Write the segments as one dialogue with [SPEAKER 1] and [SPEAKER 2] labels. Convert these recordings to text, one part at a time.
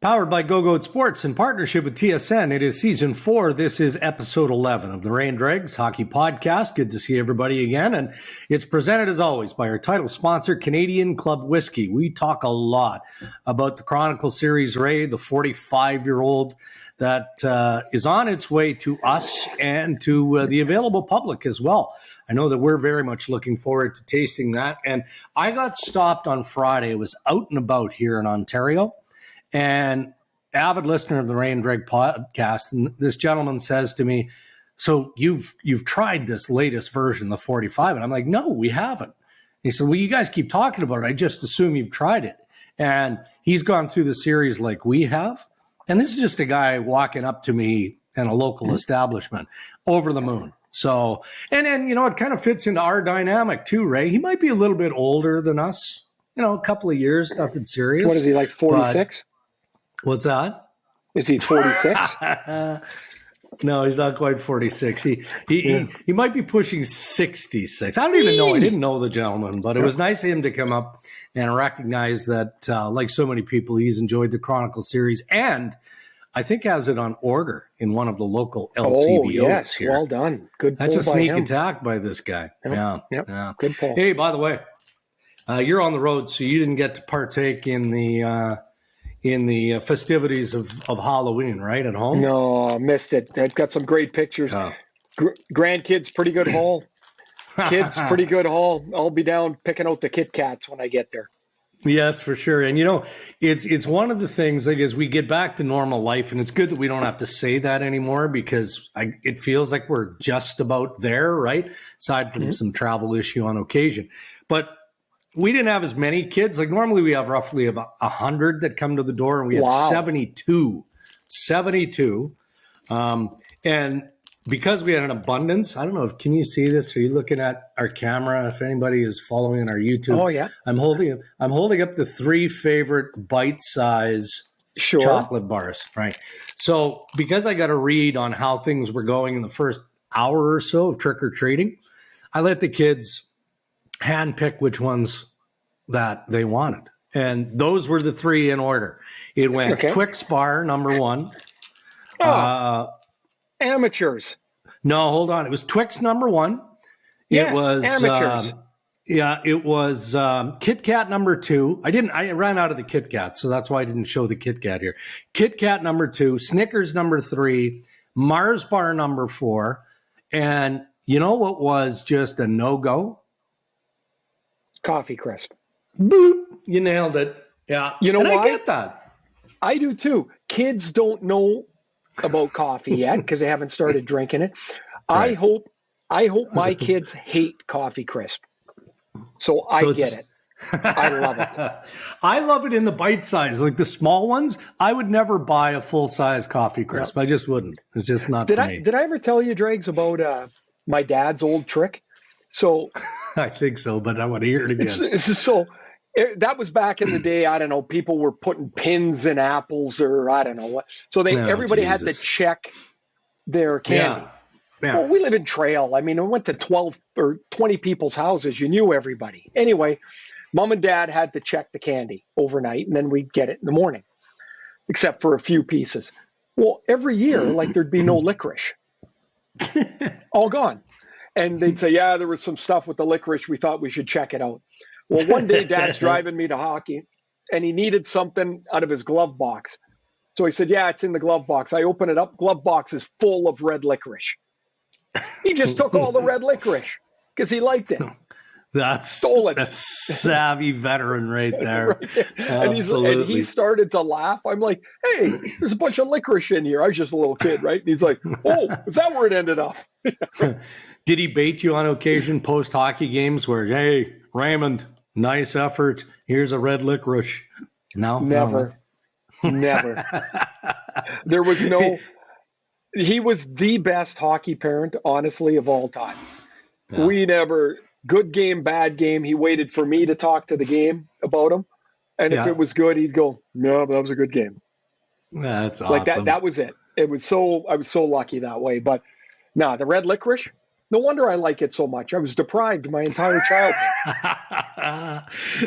[SPEAKER 1] Powered by GoGoat Sports in partnership with TSN. It is season 4. This is episode 11 of the Ray and Dregs Hockey Podcast. Good to see everybody again. And it's presented as always by our title sponsor, Canadian Club Whiskey. We talk a lot about the Chronicle Series, Ray, the 45-year-old that is on its way to us and to the available public as well. I know that we're very much looking forward to tasting that. And I got stopped on Friday. I was out and about here in Ontario. And avid listener of the Ray and Dreg podcast, and this gentleman says to me, "So you've tried this latest version, the 45?" And I'm like, "No, we haven't." He said, "Well, you guys keep talking about it. I just assume you've tried it." And he's gone through the series like we have. And this is just a guy walking up to me in a local establishment, over the moon. So, and it kind of fits into our dynamic too, Ray. He might be a little bit older than us, a couple of years, nothing serious.
[SPEAKER 2] What is he, like 46?
[SPEAKER 1] What's that?
[SPEAKER 2] Is he 46?
[SPEAKER 1] No, he's not quite 46. He might be pushing 66. I don't even know. I didn't know the gentleman, but it was nice of him to come up and recognize that, like so many people, he's enjoyed the Chronicle series and I think has it on order in one of the local LCBOs
[SPEAKER 2] yes.
[SPEAKER 1] here.
[SPEAKER 2] Well done. Good pull.
[SPEAKER 1] That's a sneak
[SPEAKER 2] by him.
[SPEAKER 1] Attack by this guy.
[SPEAKER 2] Yep.
[SPEAKER 1] Yeah.
[SPEAKER 2] Good pull.
[SPEAKER 1] Hey, by the way, you're on the road, so you didn't get to partake in the festivities of Halloween, right, at home?
[SPEAKER 2] No, missed it. I've got some great pictures.
[SPEAKER 1] Oh.
[SPEAKER 2] Grandkids, pretty good haul. Kids, pretty good haul. I'll be down picking out the Kit Kats when I get there.
[SPEAKER 1] Yes, for sure. And, it's one of the things, like, as we get back to normal life, and it's good that we don't have to say that anymore because it feels like we're just about there, right, aside from some travel issue on occasion. But we didn't have as many kids. Like normally we have roughly 100 that come to the door, and we had 72. And because we had an abundance, I don't know can you see this? Are you looking at our camera? If anybody is following our YouTube,
[SPEAKER 2] oh yeah,
[SPEAKER 1] I'm holding up the 3 favorite bite-size chocolate bars, right? So because I got a read on how things were going in the first hour or so of trick-or-treating, I let the kids handpick which ones that they wanted. And those were the 3 in order. It went Twix bar, number 1.
[SPEAKER 2] Amateurs.
[SPEAKER 1] No, hold on. It was Twix number 1.
[SPEAKER 2] Yes,
[SPEAKER 1] it was
[SPEAKER 2] amateurs.
[SPEAKER 1] It was Kit Kat number 2. I ran out of the Kit Kat, so that's why I didn't show the Kit Kat here. Kit Kat number 2, Snickers number 3, Mars bar number 4. And you know what was just a no-go?
[SPEAKER 2] Coffee Crisp.
[SPEAKER 1] Boop. You nailed it. Yeah.
[SPEAKER 2] You know why?
[SPEAKER 1] I get that.
[SPEAKER 2] I do too. Kids don't know about coffee yet because they haven't started drinking it. Right. I hope my kids hate Coffee Crisp. So I get it. I love it.
[SPEAKER 1] I love it in the bite size, like the small ones. I would never buy a full size Coffee Crisp. I just wouldn't. It's just not for me.
[SPEAKER 2] Did I ever tell you, Dregs, about my dad's old trick? So
[SPEAKER 1] I think so, but I want to hear it again.
[SPEAKER 2] That was back in the day. I don't know. People were putting pins in apples, or I don't know what. So everybody had to check their candy. Yeah. Well, we live in Trail. I mean, I went to 12 or 20 people's houses. You knew everybody. Anyway, Mom and Dad had to check the candy overnight, and then we'd get it in the morning, except for a few pieces. Well, every year, there'd be no licorice. All gone. And they'd say, yeah, there was some stuff with the licorice. We thought we should check it out. Well, one day Dad's driving me to hockey, and he needed something out of his glove box. So he said, yeah, it's in the glove box. I open it up. Glove box is full of red licorice. He just took all the red licorice because he liked it. Stole it.
[SPEAKER 1] A savvy veteran right there.
[SPEAKER 2] Right there. And he started to laugh. I'm like, hey, there's a bunch of licorice in here. I was just a little kid, right? And he's like, oh, is that where it ended up?
[SPEAKER 1] Did he bait you on occasion post-hockey games where, hey, Raymond, nice effort. Here's a red licorice. No?
[SPEAKER 2] Never. There was no... He was the best hockey parent, honestly, of all time. Yeah. We never... Good game, bad game. He waited for me to talk to the game about him. And if it was good, he'd go, no, that was a good game.
[SPEAKER 1] That's awesome.
[SPEAKER 2] Like that was it. I was so lucky that way. But no, the red licorice, No wonder I like it so much. I was deprived my entire childhood.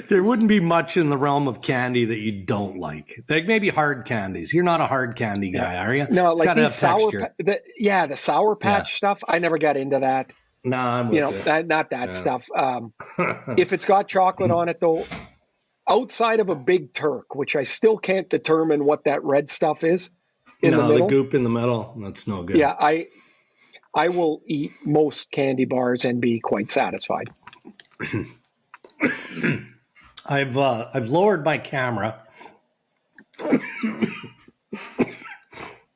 [SPEAKER 1] There wouldn't be much in the realm of candy that you don't like. Like maybe hard candies. You're not a hard candy guy, are you?
[SPEAKER 2] No,
[SPEAKER 1] it's
[SPEAKER 2] like these
[SPEAKER 1] sour,
[SPEAKER 2] the Sour Patch stuff. I never got into that.
[SPEAKER 1] No, I'm with you.
[SPEAKER 2] Not that stuff. If it's got chocolate on it, though, outside of a Big Turk, which I still can't determine what that red stuff is in the middle.
[SPEAKER 1] The goop in the middle, that's no good.
[SPEAKER 2] Yeah, I will eat most candy bars and be quite satisfied.
[SPEAKER 1] I've lowered my camera.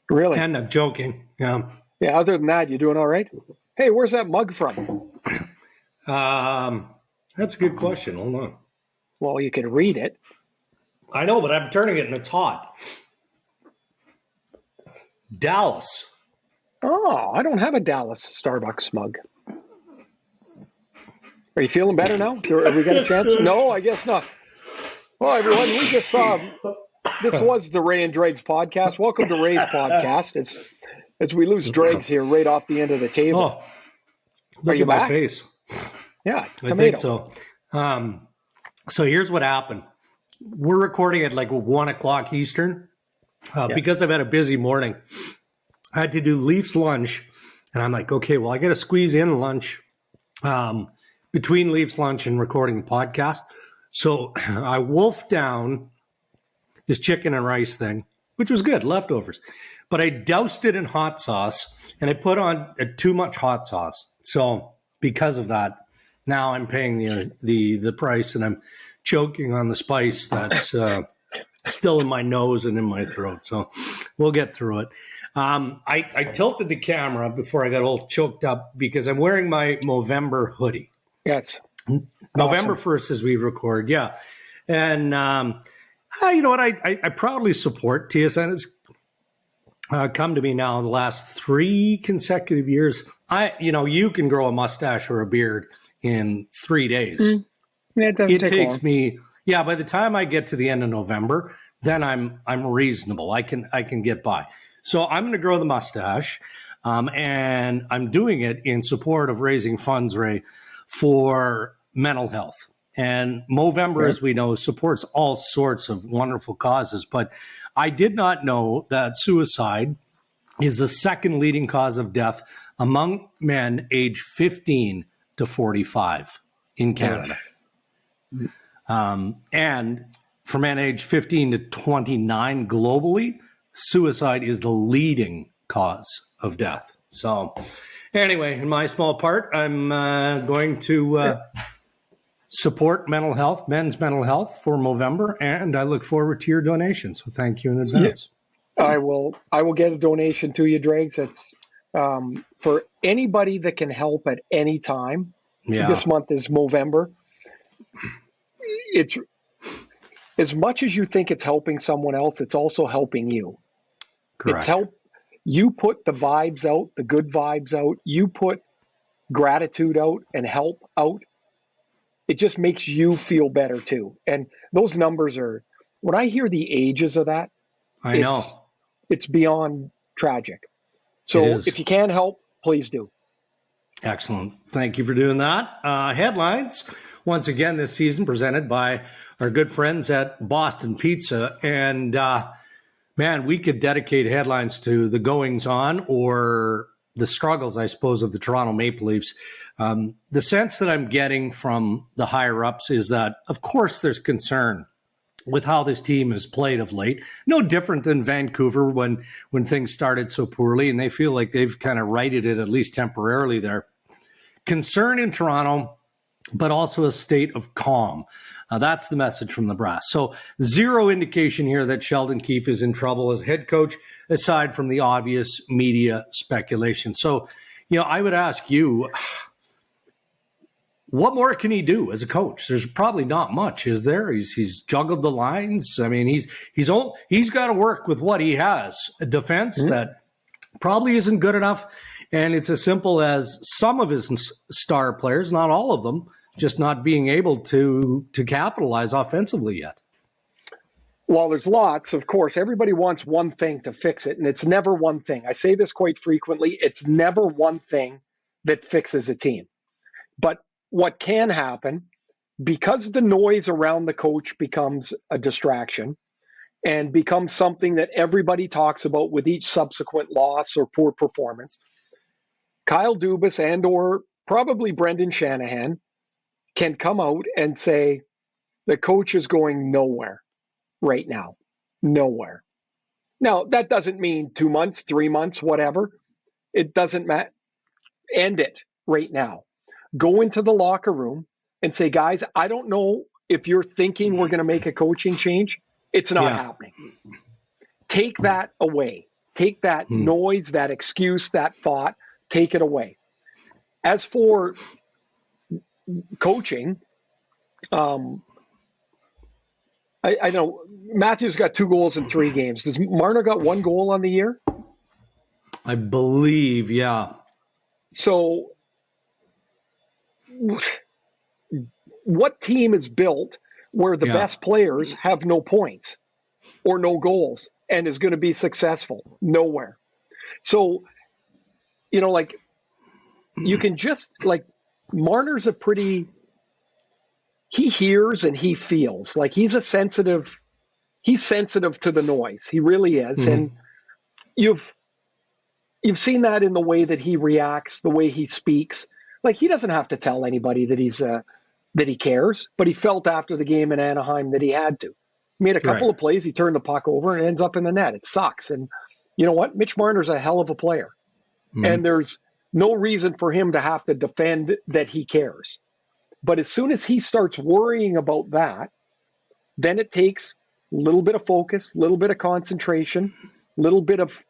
[SPEAKER 2] Really?
[SPEAKER 1] And I'm joking.
[SPEAKER 2] Yeah. Other than that, you doing all right? Hey, where's that mug from?
[SPEAKER 1] That's a good question. Hold on.
[SPEAKER 2] Well, you could read it.
[SPEAKER 1] I know, but I'm turning it and it's hot. Dallas.
[SPEAKER 2] Oh, I don't have a Dallas Starbucks mug. Are you feeling better now? Have we got a chance? No, I guess not. Well, everyone, we just saw this was the Ray and Dregs podcast. Welcome to Ray's podcast. As we lose Dregs here right off the end of the table.
[SPEAKER 1] Oh, look at my face.
[SPEAKER 2] Yeah, it's
[SPEAKER 1] tomato. I think so. So here's what happened. We're recording at like 1 o'clock Eastern. Because I've had a busy morning, I had to do Leafs lunch. And I'm like, okay, well, I got to squeeze in lunch between Leafs lunch and recording the podcast. So I wolfed down this chicken and rice thing, which was good, leftovers. But I doused it in hot sauce and I put on too much hot sauce. So because of that, now I'm paying the price and I'm choking on the spice that's still in my nose and in my throat. So we'll get through it. I tilted the camera before I got all choked up because I'm wearing my Movember hoodie.
[SPEAKER 2] Yes.
[SPEAKER 1] November 1st as we record. Yeah. And you know what? I proudly support TSN. It's come to me now in the last 3 consecutive years. You can grow a mustache or a beard in 3 days.
[SPEAKER 2] Yeah, it takes
[SPEAKER 1] long. Me. Yeah. By the time I get to the end of November, then I'm reasonable. I can get by. So I'm going to grow the mustache. And I'm doing it in support of raising funds, Ray, for mental health. And Movember, as we know, supports all sorts of wonderful causes. But I did not know that suicide is the second leading cause of death among men aged 15 to 45 in Canada. And for men aged 15 to 29 globally, suicide is the leading cause of death. So anyway, in my small part, I'm going to support men's mental health for Movember, and I look forward to your donations. So thank you in advance.
[SPEAKER 2] Yeah. I will get a donation to you, Dregs. It's for anybody that can help at any time. Yeah. This month is Movember. It's as much as you think it's helping someone else, it's also helping you.
[SPEAKER 1] Correct.
[SPEAKER 2] You put the vibes out, the good vibes out. You put gratitude out and help out. It just makes you feel better too. And those numbers are, when I hear the ages of that,
[SPEAKER 1] I know
[SPEAKER 2] it's beyond tragic. So if you can help, please do.
[SPEAKER 1] Excellent. Thank you for doing that. Headlines, once again this season, presented by our good friends at Boston Pizza. And man, we could dedicate headlines to the goings on or the struggles, I suppose, of the Toronto Maple Leafs. The sense that I'm getting from the higher ups is that, of course, there's concern with how this team has played of late. No different than Vancouver when things started so poorly, and they feel like they've kind of righted it, at least temporarily there. Concern in Toronto, but also a state of calm. That's the message from the brass. So zero indication here that Sheldon Keefe is in trouble as head coach, aside from the obvious media speculation. So, I would ask you, what more can he do as a coach? There's probably not much, is there? He's juggled the lines. I mean, he's got to work with what he has. A defense that probably isn't good enough. And it's as simple as some of his star players, not all of them, just not being able to capitalize offensively yet.
[SPEAKER 2] Well, there's lots, of course. Everybody wants one thing to fix it, and it's never one thing. I say this quite frequently. It's never one thing that fixes a team. But what can happen, because the noise around the coach becomes a distraction and becomes something that everybody talks about with each subsequent loss or poor performance, Kyle Dubas and or probably Brendan Shanahan can come out and say, the coach is going nowhere right now. Nowhere. Now, that doesn't mean 2 months, 3 months, whatever. It doesn't matter. End it right now. Go into the locker room and say, guys, I don't know if you're thinking we're going to make a coaching change. It's not happening. Take that away. Take that noise, that excuse, that thought, take it away. As for coaching, I know Matthews got 2 goals in 3 games. Does Marner got 1 goal on the year?
[SPEAKER 1] I believe, yeah.
[SPEAKER 2] So what team is built where the best players have no points or no goals and is going to be successful? Nowhere. So, like, you can just, like, Marner's he hears and he feels like he's sensitive to the noise. He really is. Mm-hmm. And you've seen that in the way that he reacts, the way he speaks. Like, he doesn't have to tell anybody that that he cares, but he felt after the game in Anaheim that he had to. He made a couple of plays, he turned the puck over and ends up in the net. It sucks. And you know what? Mitch Marner's a hell of a player. Mm-hmm. And there's no reason for him to have to defend that he cares. But as soon as he starts worrying about that, then it takes a little bit of focus, a little bit of concentration, a little bit of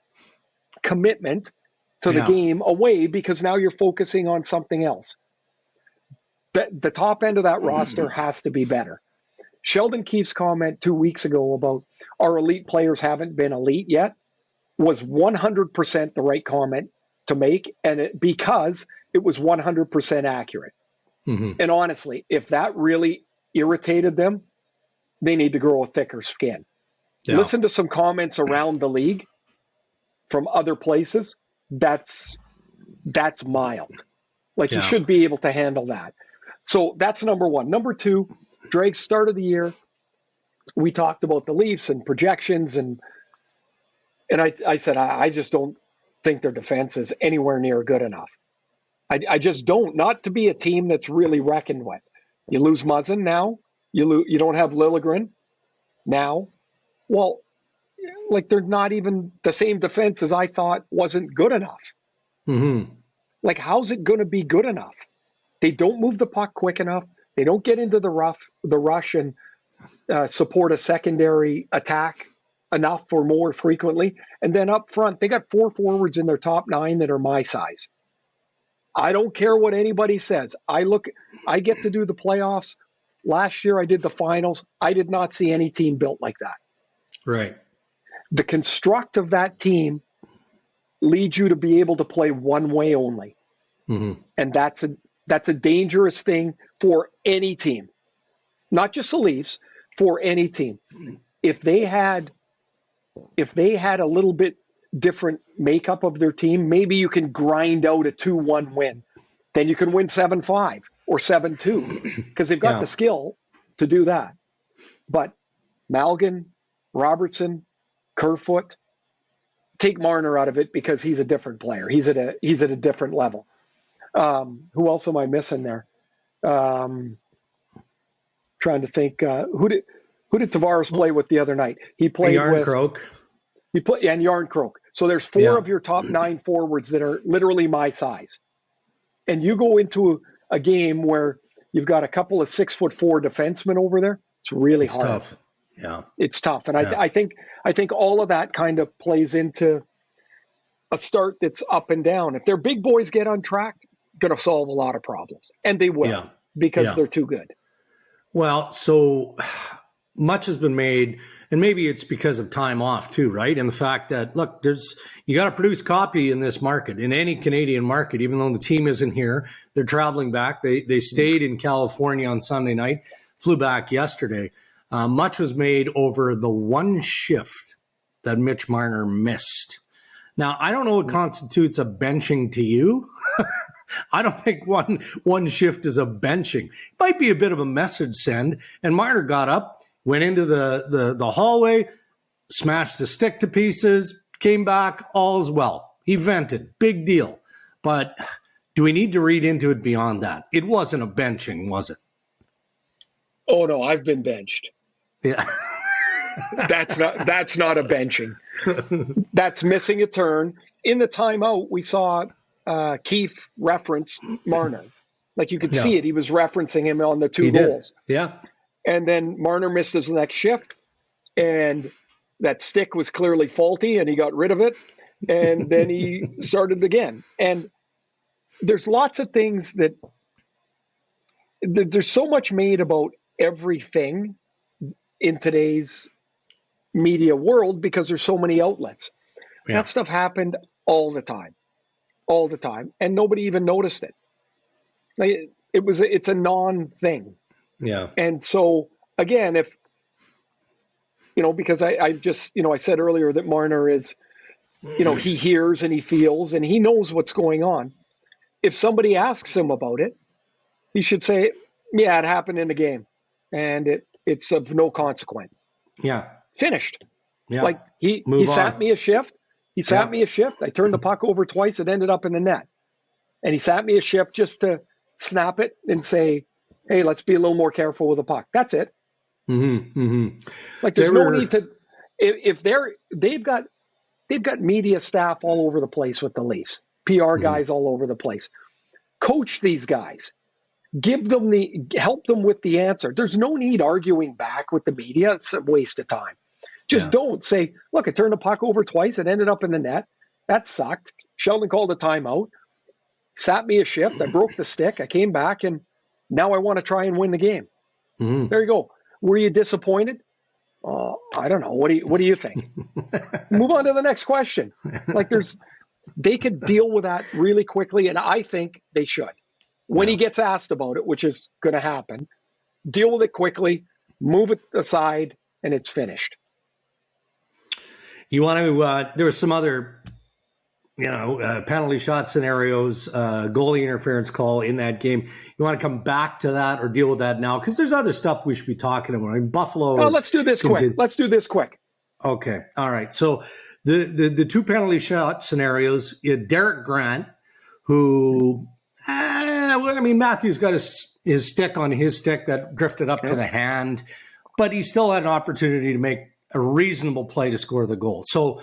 [SPEAKER 2] commitment to the game away, because now you're focusing on something else. The top end of that roster has to be better. Sheldon Keefe's comment 2 weeks ago about our elite players haven't been elite yet was 100% the right comment to make, and because it was 100% accurate. Mm-hmm. And honestly, if that really irritated them, they need to grow a thicker skin. Yeah. Listen to some comments around the league from other places. That's mild. Like, you should be able to handle that. So that's number one. Number two, Dregs, start of the year, we talked about the Leafs and projections, and I said I just don't think their defense is anywhere near good enough. I just don't. Not to be a team that's really reckoned with. You lose Muzzin now. You don't have Liljegren now. Well, like, they're not even the same defense as I thought wasn't good enough. Mm-hmm. Like, how's it going to be good enough? They don't move the puck quick enough. They don't get into the rush and support a secondary attack enough or more frequently. And then up front, they got 4 forwards in their top 9 that are my size. I don't care what anybody says. I get to do the playoffs. Last year I did the finals. I did not see any team built like that.
[SPEAKER 1] Right.
[SPEAKER 2] The construct of that team leads you to be able to play one way only. Mm-hmm. And that's a dangerous thing for any team, not just the Leafs, for any team. If they had a little bit different makeup of their team, maybe you can grind out a 2-1 win. Then you can win 7-5 or 7-2 because they've got the skill to do that. But Malgin, Robertson, Kerfoot, take Marner out of it because he's a different player. He's at a different level. Who else am I missing there? Trying to think. Who did Tavares play with the other night? He played with
[SPEAKER 1] Croak.
[SPEAKER 2] And Yarncroke. So there's 4 of your top 9 forwards that are literally my size. And you go into a game where you've got a couple of 6'4" defensemen over there. It's really hard.
[SPEAKER 1] Tough. Yeah.
[SPEAKER 2] It's tough. And I think all of that kind of plays into a start that's up and down. If their big boys get on track, going to solve a lot of problems. And they will because they're too good.
[SPEAKER 1] Well, so much has been made, and maybe it's because of time off too, right? And the fact that, look, you got to produce copy in this market, in any Canadian market, even though the team isn't here. They're traveling back. They stayed in California on Sunday night, flew back yesterday. Much was made over the one shift that Mitch Marner missed. Now, I don't know what constitutes a benching to you. I don't think one shift is a benching. It might be a bit of a message send. And Marner got up, went into the hallway, smashed the stick to pieces, came back, all's well. He vented, big deal. But do we need to read into it beyond that? It wasn't a benching, was it?
[SPEAKER 2] Oh no, I've been benched.
[SPEAKER 1] Yeah.
[SPEAKER 2] That's not a benching. That's missing a turn. In the timeout, we saw Keefe reference Marner. Like you could see it. He was referencing him on the two goals.
[SPEAKER 1] Yeah.
[SPEAKER 2] And then Marner missed his next shift, and that stick was clearly faulty, and he got rid of it. And then he started again. And there's lots of things that there's so much made about everything in today's media world because there's so many outlets. Yeah. That stuff happened all the time, and nobody even noticed it. Like, it's a non-thing.
[SPEAKER 1] Yeah.
[SPEAKER 2] And so again, if because I just I said earlier that Marner is, he hears and he feels and he knows what's going on. If somebody asks him about it, he should say, "Yeah, it happened in the game, and it's of no consequence."
[SPEAKER 1] Yeah.
[SPEAKER 2] Finished.
[SPEAKER 1] Yeah.
[SPEAKER 2] Like he sat me a shift. He sat me a shift. I turned the puck over twice. It ended up in the net. And he sat me a shift just to snap it and say, "Hey, let's be a little more careful with the puck." That's it.
[SPEAKER 1] Mm-hmm. Mm-hmm.
[SPEAKER 2] Like there's no need to. If they've got media staff all over the place with the Leafs, PR guys all over the place. Coach these guys. Help them with the answer. There's no need arguing back with the media. It's a waste of time. Just don't say, "Look, I turned the puck over twice. It ended up in the net. That sucked. Sheldon called a timeout. Sat me a shift. I broke the stick. I came back, and now I want to try and win the game." Mm-hmm. There you go. Were you disappointed? I don't know. What do you think? Move on to the next question. Like they could deal with that really quickly, and I think they should. When he gets asked about it, which is going to happen, deal with it quickly, move it aside, and it's finished.
[SPEAKER 1] You want to? There were some other, penalty shot scenarios, goalie interference call in that game. You want to come back to that or deal with that now? Because there's other stuff we should be talking about. I mean, Buffalo.
[SPEAKER 2] Oh, let's do this quick.
[SPEAKER 1] Okay. All right. So the two penalty shot scenarios, Derek Grant, who, Matthews got his stick on his stick that drifted up to the hand, but he still had an opportunity to make a reasonable play to score the goal. So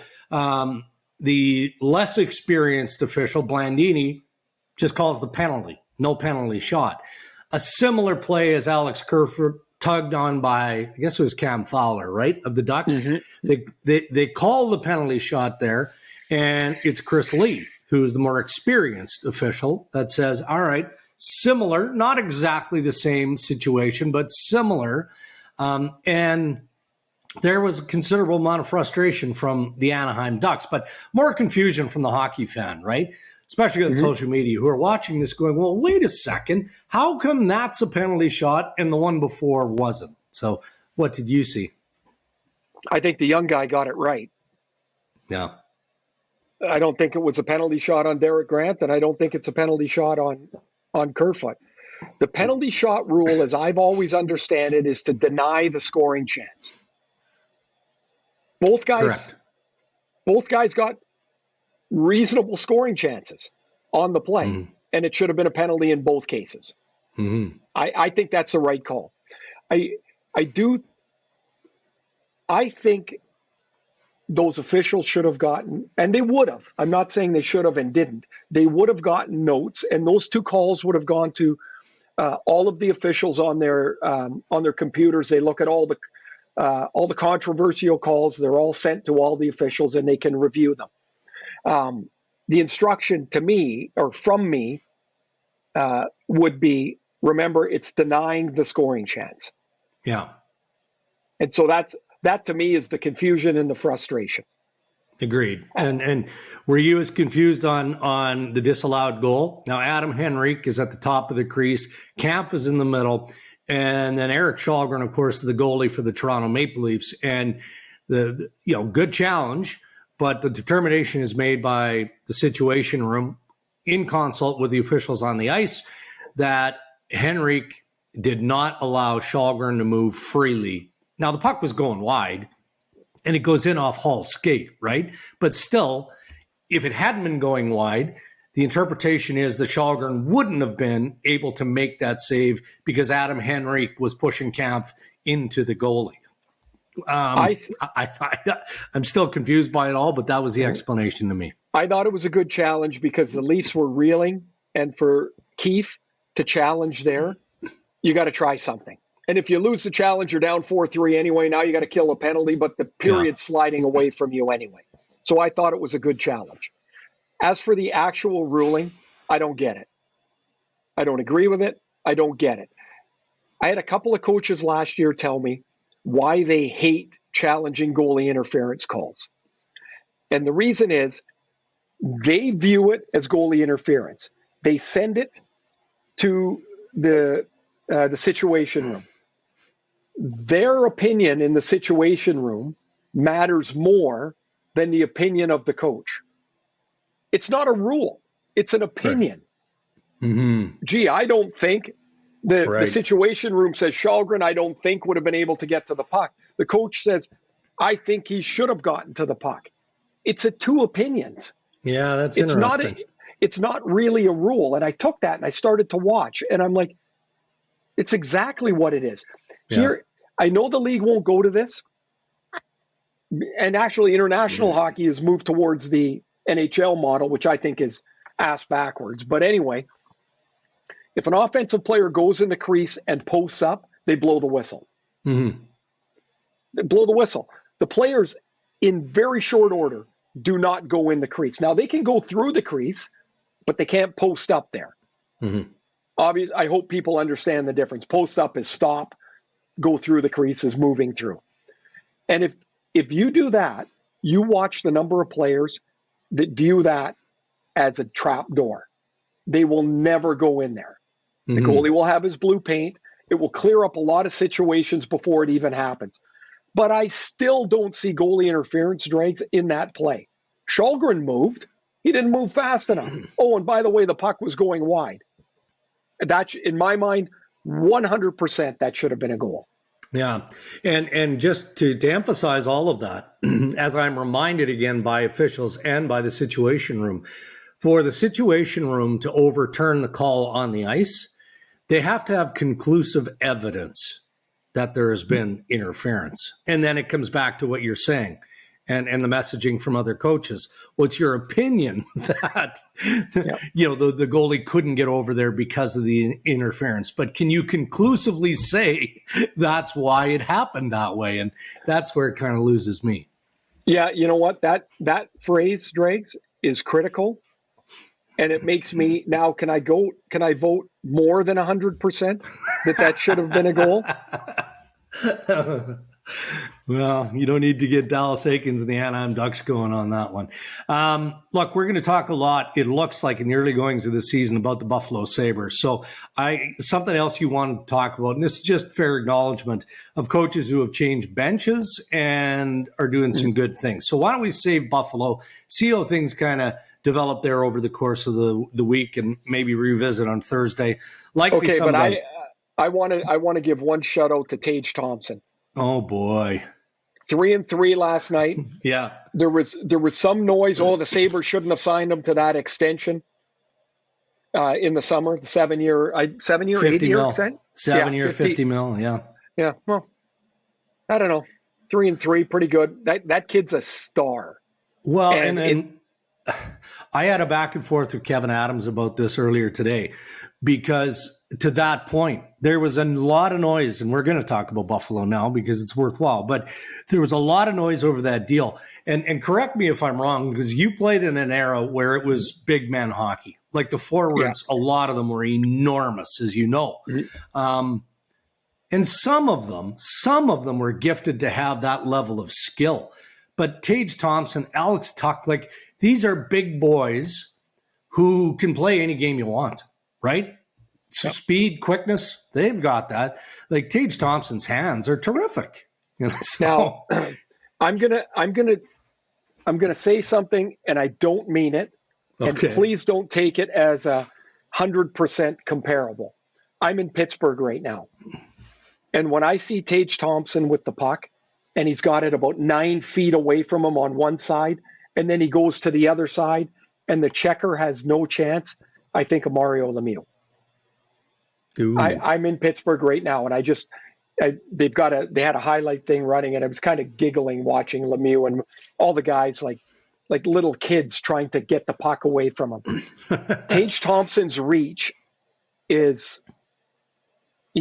[SPEAKER 1] the less experienced official, Blandini, just calls the penalty, no penalty shot. A similar play as Alex Kerfoot tugged on by, I guess it was Cam Fowler, right, of the Ducks. Mm-hmm. They call the penalty shot there, and it's Chris Lee, who's the more experienced official, that says, all right, similar, not exactly the same situation, but similar. And there was a considerable amount of frustration from the Anaheim Ducks, but more confusion from the hockey fan, right? Especially on social media, who are watching this going, well, wait a second, how come that's a penalty shot and the one before wasn't? So what did you see?
[SPEAKER 2] I think the young guy got it right.
[SPEAKER 1] Yeah.
[SPEAKER 2] I don't think it was a penalty shot on Derek Grant, and I don't think it's a penalty shot on Kerfoot. The penalty shot rule, as I've always understood it, is to deny the scoring chance. Both guys got reasonable scoring chances on the play, and it should have been a penalty in both cases. Mm-hmm. I think that's the right call. I think those officials should have gotten, and they would have. I'm not saying they should have and didn't. They would have gotten notes, and those two calls would have gone to all of the officials on their computers. They look at all the controversial calls. They're all sent to all the officials, and they can review them. The instruction to me, or from me, would be, remember, it's denying the scoring chance.
[SPEAKER 1] Yeah.
[SPEAKER 2] And so that to me is the confusion and the frustration.
[SPEAKER 1] Agreed. And were you as confused on the disallowed goal? Now, Adam Henrique is at the top of the crease. Kampf is in the middle. And then Eric Kallgren, of course, the goalie for the Toronto Maple Leafs. And the good challenge, but the determination is made by the Situation Room in consult with the officials on the ice that Henrik did not allow Källgren to move freely. Now, the puck was going wide, and it goes in off Hall's skate, right? But still, if it hadn't been going wide, the interpretation is that Källgren wouldn't have been able to make that save because Adam Henrik was pushing Kampf into the goalie. I'm still confused by it all, but that was the explanation to me.
[SPEAKER 2] I thought it was a good challenge because the Leafs were reeling, and for Keefe to challenge there, you got to try something. And if you lose the challenge, you're down 4-3 anyway. Now you got to kill a penalty, but the period's sliding away from you anyway. So I thought it was a good challenge. As for the actual ruling, I don't get it. I don't agree with it. I don't get it. I had a couple of coaches last year tell me why they hate challenging goalie interference calls. And the reason is they view it as goalie interference. They send it to the Situation Room. Their opinion in the Situation Room matters more than the opinion of the coach. It's not a rule. It's an opinion.
[SPEAKER 1] Right. Mm-hmm.
[SPEAKER 2] Gee, I don't think the Situation Room says Källgren, I don't think would have been able to get to the puck. The coach says, I think he should have gotten to the puck. It's two opinions.
[SPEAKER 1] Yeah, that's interesting.
[SPEAKER 2] It's not really a rule. And I took that and I started to watch, and I'm like, it's exactly what it is. Yeah. Here, I know the league won't go to this. And actually, international hockey has moved towards the NHL model, which I think is ass backwards. But anyway, if an offensive player goes in the crease and posts up, they blow the whistle.
[SPEAKER 1] Mm-hmm.
[SPEAKER 2] They blow the whistle. The players, in very short order, do not go in the crease. Now, they can go through the crease, but they can't post up there.
[SPEAKER 1] Mm-hmm.
[SPEAKER 2] Obviously, I hope people understand the difference. Post up is stop. Go through the crease is moving through. And if you do that, you watch the number of players that view that as a trap door. They will never go in there. Mm-hmm. The goalie will have his blue paint. It will clear up a lot of situations before it even happens. But I still don't see goalie interference, Dregs, in that play. Källgren moved. He didn't move fast enough. Oh, and by the way, the puck was going wide. That, in my mind, 100% that should have been a goal.
[SPEAKER 1] Yeah. And just to emphasize all of that, as I'm reminded again by officials and by the Situation Room, for the Situation Room to overturn the call on the ice, they have to have conclusive evidence that there has been interference. And then it comes back to what you're saying and the messaging from other coaches. What's your opinion that, the goalie couldn't get over there because of the interference? But can you conclusively say that's why it happened that way? And that's where it kind of loses me.
[SPEAKER 2] Yeah, you know what? That phrase, Dregs, is critical. And it makes me, now can I vote more than 100% that should have been a goal?
[SPEAKER 1] Well, you don't need to get Dallas Eakins and the Anaheim Ducks going on that one. Look, we're going to talk a lot, it looks like, in the early goings of the season about the Buffalo Sabres. So something else you want to talk about, and this is just fair acknowledgement of coaches who have changed benches and are doing some good things. So why don't we save Buffalo, see how things kind of develop there over the course of the week, and maybe revisit on Thursday.
[SPEAKER 2] Okay, but I want to give one shout out to Tage Thompson.
[SPEAKER 1] Oh boy,
[SPEAKER 2] 3-3 last night.
[SPEAKER 1] Yeah,
[SPEAKER 2] there was some noise. Oh, the Sabres shouldn't have signed him to that extension in the summer. The 7 year, 8 year extension.
[SPEAKER 1] 7 year, 50 mil. Yeah.
[SPEAKER 2] Yeah. Well, I don't know. 3-3, pretty good. That kid's a star.
[SPEAKER 1] Well, and I had a back and forth with Kevin Adams about this earlier today, because to that point, there was a lot of noise, and we're going to talk about Buffalo now because it's worthwhile, but there was a lot of noise over that deal. And correct me if I'm wrong, because you played in an era where it was big man hockey. Like the forwards, a lot of them were enormous, as you know. And some of them were gifted to have that level of skill. But Tage Thompson, Alex Tuck, like, these are big boys who can play any game you want, right? So speed, quickness, they've got that. Like, Tage Thompson's hands are terrific. So.
[SPEAKER 2] Now, I'm gonna I'm going to say something, and I don't mean it. And please don't take it as 100% comparable. I'm in Pittsburgh right now. And when I see Tage Thompson with the puck, and he's got it about 9 feet away from him on one side, and then he goes to the other side, and the checker has no chance, I think of Mario Lemieux. I'm in Pittsburgh right now, and they had a highlight thing running, and I was kind of giggling watching Lemieux and all the guys like little kids trying to get the puck away from him. Tage Thompson's reach he's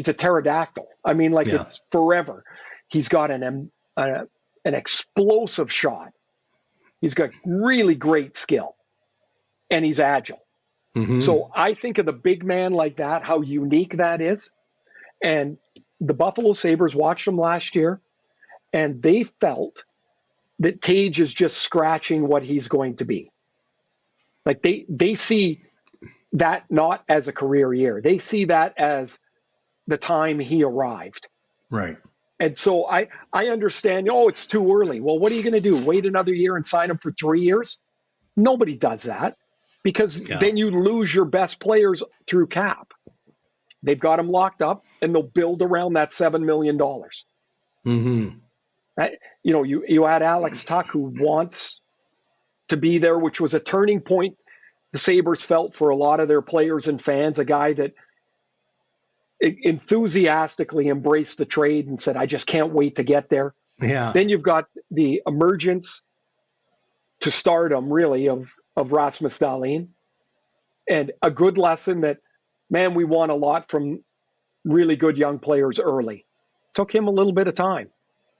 [SPEAKER 2] a pterodactyl. I mean, it's forever. He's got an explosive shot. He's got really great skill, and he's agile. Mm-hmm. So I think of the big man like that, how unique that is. And the Buffalo Sabres watched him last year, and they felt that Tage is just scratching what he's going to be. Like they see that not as a career year. They see that as the time he arrived.
[SPEAKER 1] Right.
[SPEAKER 2] And so I understand, it's too early. Well, what are you going to do? Wait another year and sign him for 3 years? Nobody does that, because then you lose your best players through cap. They've got him locked up, and they'll build around that $7 million. Mm-hmm. You had Alex Tuck, who wants to be there, which was a turning point the Sabres felt for a lot of their players and fans, a guy that enthusiastically embraced the trade and said, I just can't wait to get there.
[SPEAKER 1] Yeah.
[SPEAKER 2] Then you've got the emergence to stardom, really, of Rasmus Dahlin, and a good lesson that, man, we won a lot from really good young players early. Took him a little bit of time.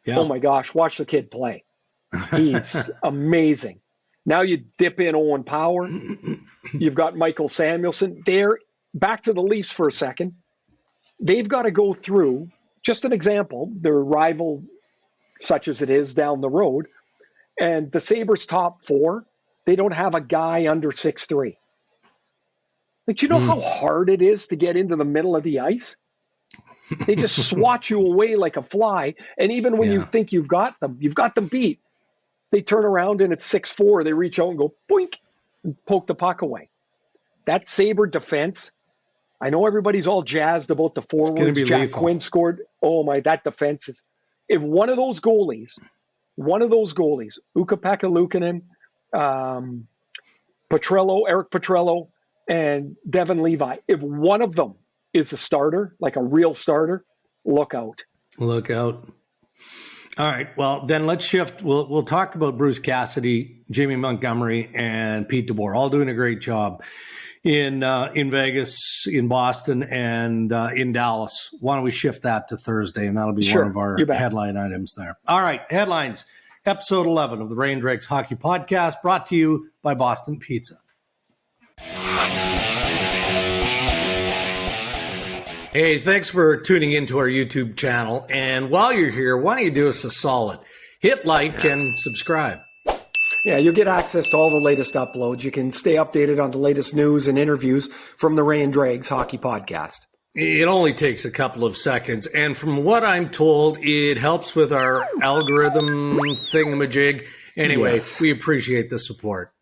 [SPEAKER 2] Yeah. Oh my gosh, watch the kid play. He's amazing. Now you dip in Owen Power. You've got Michael Samuelsson. They're back to the Leafs for a second. They've got to go through, just an example, their rival, such as it is, down the road. And the Sabres' top 4, they don't have a guy under 6'3". Like, you know how hard it is to get into the middle of the ice? They just swat you away like a fly. And even when you think you've got them beat, they turn around and it's 6'4". They reach out and go, boink, and poke the puck away. That Sabre defense, I know everybody's all jazzed about the forwards. Jack lethal. Quinn scored. Oh my, that defense is, if one of those goalies, Ukko-Pekka Luukkonen, Eric Petrello, and Devin Levi, if one of them is a starter, like a real starter, look out.
[SPEAKER 1] Look out. All right. Well, then let's shift. We'll talk about Bruce Cassidy, Jamie Montgomery, and Pete DeBoer, all doing a great job in Vegas, in Boston, and in Dallas. Why don't we shift that to Thursday, and that'll be one of our headline items there. All right. Headlines. Episode 11 of the Ray and Dregs Hockey Podcast, brought to you by Boston Pizza. Hey, thanks for tuning into our YouTube channel. And while you're here, why don't you do us a solid? Hit like and subscribe.
[SPEAKER 3] Yeah, you'll get access to all the latest uploads. You can stay updated on the latest news and interviews from the Ray and Dregs Hockey Podcast.
[SPEAKER 1] It only takes a couple of seconds. And from what I'm told, it helps with our algorithm thingamajig. Anyway, we appreciate the support.